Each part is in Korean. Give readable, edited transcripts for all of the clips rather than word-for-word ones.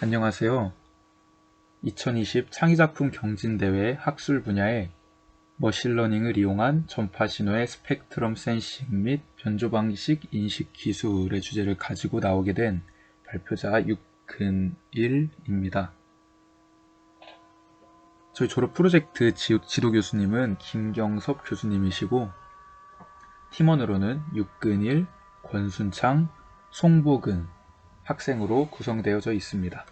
안녕하세요. 2020 창의작품 경진대회 학술 분야에 머신러닝을 이용한 전파 신호의 스펙트럼 센싱 및 변조 방식 인식 기술의 주제를 가지고 나오게 된 발표자 육근일입니다. 저희 졸업 프로젝트 지도 교수님은 김경섭 교수님이시고 팀원으로는 육근일, 권순창, 송보근 학생으로 구성되어져 있습니다.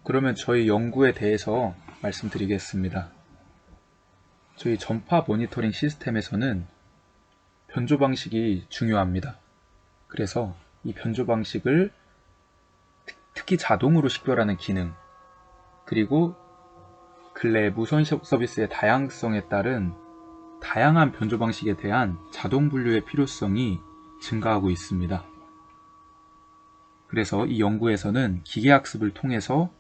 그러면 저희 연구에 대해서 말씀드리겠습니다. 저희 전파 모니터링 시스템에서는 변조 방식이 중요합니다. 그래서 이 변조 방식을 특히 자동으로 식별하는 기능, 그리고 근래 무선 서비스의 다양성에 따른 다양한 변조 방식에 대한 자동 분류의 필요성이 증가하고 있습니다. 그래서 이 연구에서는 기계학습을 통해서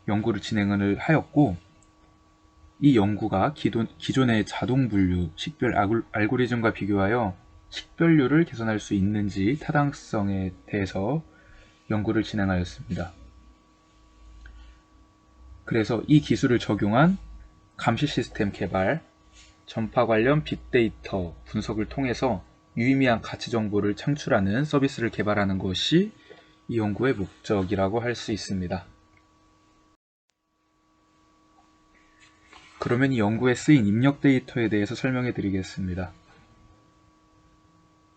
연구를 진행을 하였고, 이 연구가 기존의 자동 분류, 식별 알고리즘과 비교하여 식별률을 개선할 수 있는지 타당성에 대해서 연구를 진행하였습니다. 그래서 이 기술을 적용한 감시 시스템 개발, 전파 관련 빅데이터 분석을 통해서 유의미한 가치 정보를 창출하는 서비스를 개발하는 것이 이 연구의 목적이라고 할 수 있습니다. 그러면 이 연구에 쓰인 입력 데이터에 대해서 설명해 드리겠습니다.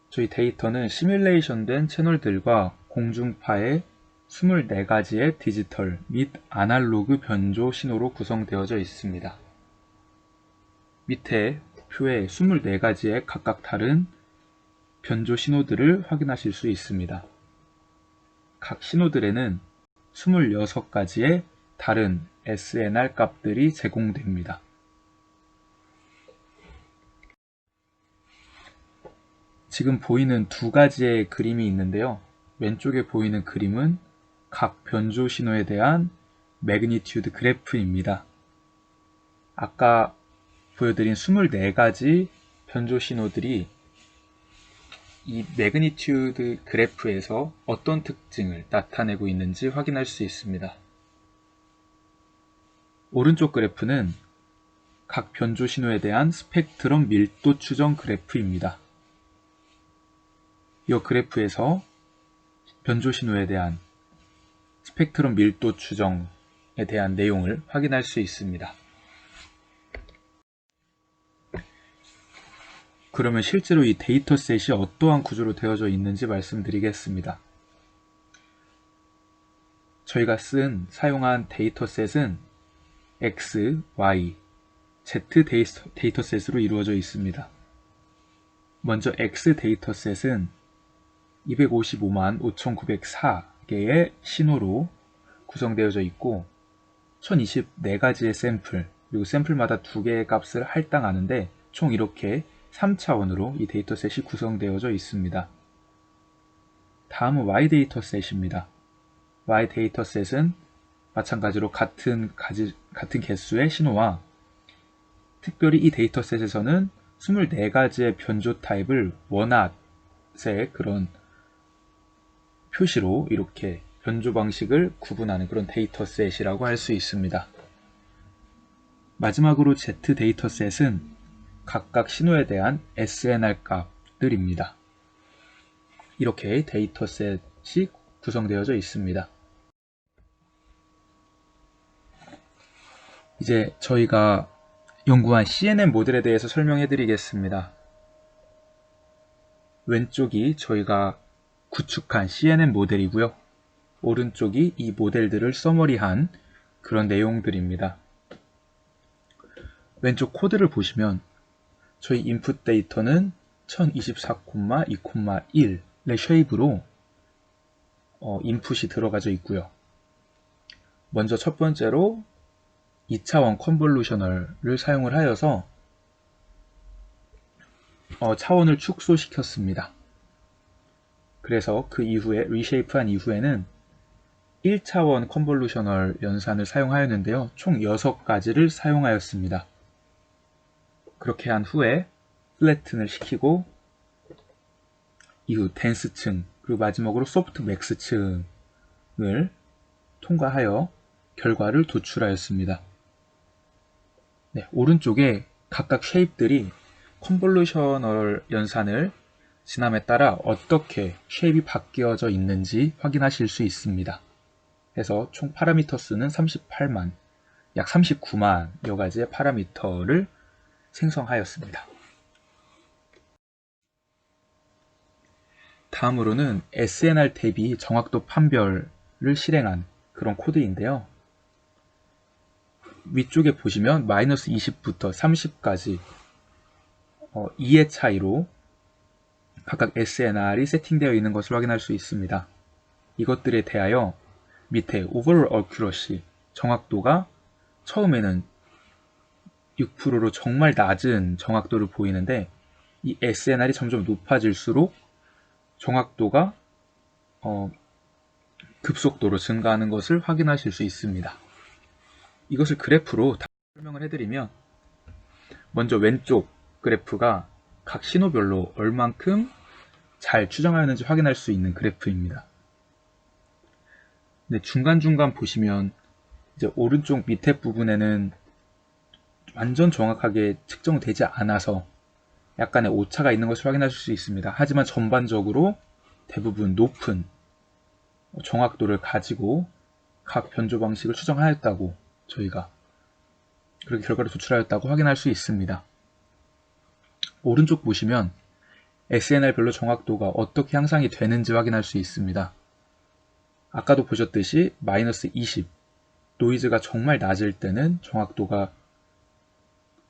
저희 데이터는 시뮬레이션된 채널들과 공중파의 24가지의 디지털 및 아날로그 변조 신호로 구성되어져 있습니다. 밑에 표에 24가지의 각각 다른 변조 신호들을 확인하실 수 있습니다. 각 신호들에는 26가지의 다른 SNR 값들이 제공됩니다. 지금 보이는 두 가지의 그림이 있는데요. 왼쪽에 보이는 그림은 각 변조 신호에 대한 매그니튜드 그래프입니다. 아까 보여드린 24가지 변조 신호들이 이 매그니튜드 그래프에서 어떤 특징을 나타내고 있는지 확인할 수 있습니다. 오른쪽 그래프는 각 변조 신호에 대한 스펙트럼 밀도 추정 그래프입니다. 이 그래프에서 변조 신호에 대한 스펙트럼 밀도 추정에 대한 내용을 확인할 수 있습니다. 그러면 실제로 이 데이터셋이 어떠한 구조로 되어져 있는지 말씀드리겠습니다. 저희가 사용한 데이터셋은 X, Y, Z 데이터셋으로 이루어져 있습니다. 먼저 X 데이터셋은 255만 5,904개의 신호로 구성되어져 있고 1024가지의 샘플, 그리고 샘플마다 2개의 값을 할당하는데 총 이렇게 3차원으로 이 데이터셋이 구성되어져 있습니다. 다음은 Y 데이터셋입니다. Y 데이터셋은 마찬가지로 같은 개수의 신호와 특별히 이 데이터셋에서는 24가지의 변조 타입을 원핫의 그런 표시로 이렇게 변조 방식을 구분하는 그런 데이터셋이라고 할 수 있습니다. 마지막으로 Z 데이터셋은 각각 신호에 대한 SNR 값들입니다. 이렇게 데이터셋이 구성되어져 있습니다. 이제 저희가 연구한 CNN 모델에 대해서 설명해 드리겠습니다. 왼쪽이 저희가 구축한 CNN 모델이고요. 오른쪽이 이 모델들을 서머리한 그런 내용들입니다. 왼쪽 코드를 보시면 저희 인풋 데이터는 1024,2,1의 쉐입으로 인풋이 들어가져 있고요. 먼저 첫 번째로 2차원 컨볼루셔널을 사용을 하여서 차원을 축소시켰습니다. 그래서 그 이후에 리쉐이프한 이후에는 1차원 컨볼루셔널 연산을 사용하였는데요. 총 6가지를 사용하였습니다. 그렇게 한 후에 플래튼을 시키고 이후 덴스층 그리고 마지막으로 소프트맥스 층을 통과하여 결과를 도출하였습니다. 네, 오른쪽에 각각 쉐입들이 컨볼루셔널 연산을 지남에 따라 어떻게 쉐입이 바뀌어져 있는지 확인하실 수 있습니다. 그래서 총 파라미터 수는 38만, 약 39만여 가지의 파라미터를 생성하였습니다. 다음으로는 SNR 대비 정확도 판별을 실행한 그런 코드인데요. 위쪽에 보시면 마이너스 20부터 30까지 2의 차이로 각각 SNR이 세팅되어 있는 것을 확인할 수 있습니다. 이것들에 대하여 밑에 Overall Accuracy, 정확도가 처음에는 6%로 정말 낮은 정확도를 보이는데 이 SNR이 점점 높아질수록 정확도가 급속도로 증가하는 것을 확인하실 수 있습니다. 이것을 그래프로 설명을 해드리면 먼저 왼쪽 그래프가 각 신호별로 얼만큼 잘 추정하였는지 확인할 수 있는 그래프입니다. 근데 중간중간 보시면 이제 오른쪽 밑에 부분에는 완전 정확하게 측정되지 않아서 약간의 오차가 있는 것을 확인하실 수 있습니다. 하지만 전반적으로 대부분 높은 정확도를 가지고 각 변조 방식을 추정하였다고 저희가 그렇게 결과를 도출하였다고 확인할 수 있습니다. 오른쪽 보시면 SNR별로 정확도가 어떻게 향상이 되는지 확인할 수 있습니다. 아까도 보셨듯이 마이너스 20, 노이즈가 정말 낮을 때는 정확도가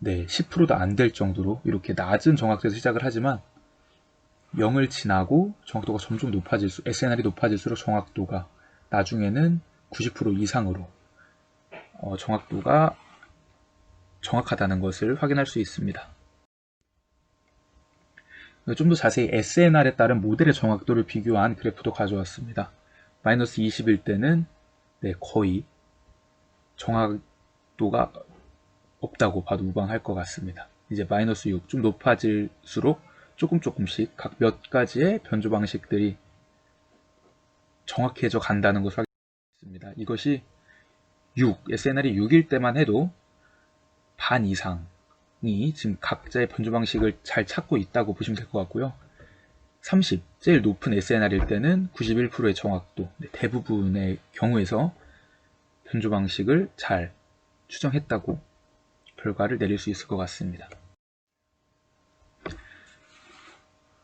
10%도 안 될 정도로 이렇게 낮은 정확도에서 시작을 하지만 0을 지나고 정확도가 점점 높아질수록 SNR이 높아질수록 정확도가 나중에는 90% 이상으로 정확도가 정확하다는 것을 확인할 수 있습니다. 좀 더 자세히 SNR에 따른 모델의 정확도를 비교한 그래프도 가져왔습니다. 마이너스 20일 때는 거의 정확도가 없다고 봐도 무방할 것 같습니다. 이제 마이너스 6, 좀 높아질수록 조금씩 각 몇 가지의 변조 방식들이 정확해져 간다는 것을 확인했습니다. 이것이 SNR이 6일 때만 해도 반 이상이 지금 각자의 변조 방식을 잘 찾고 있다고 보시면 될 것 같고요. 30, 제일 높은 SNR일 때는 91%의 정확도, 대부분의 경우에서 변조 방식을 잘 추정했다고 결과를 내릴 수 있을 것 같습니다.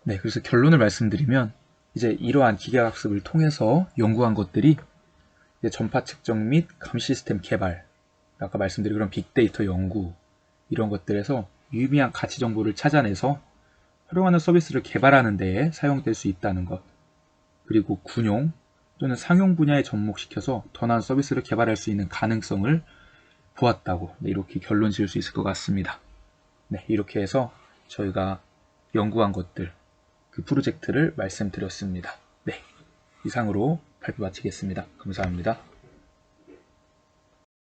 그래서 결론을 말씀드리면 이제 이러한 기계학습을 통해서 연구한 것들이 이제 전파 측정 및 감시 시스템 개발, 아까 말씀드린 그런 빅데이터 연구 이런 것들에서 유의미한 가치 정보를 찾아내서 활용하는 서비스를 개발하는 데에 사용될 수 있다는 것, 그리고 군용 또는 상용 분야에 접목시켜서 더 나은 서비스를 개발할 수 있는 가능성을 보았다고 이렇게 결론 지을 수 있을 것 같습니다. 이렇게 해서 저희가 연구한 것들, 그 프로젝트를 말씀드렸습니다. 이상으로 발표 마치겠습니다. 감사합니다.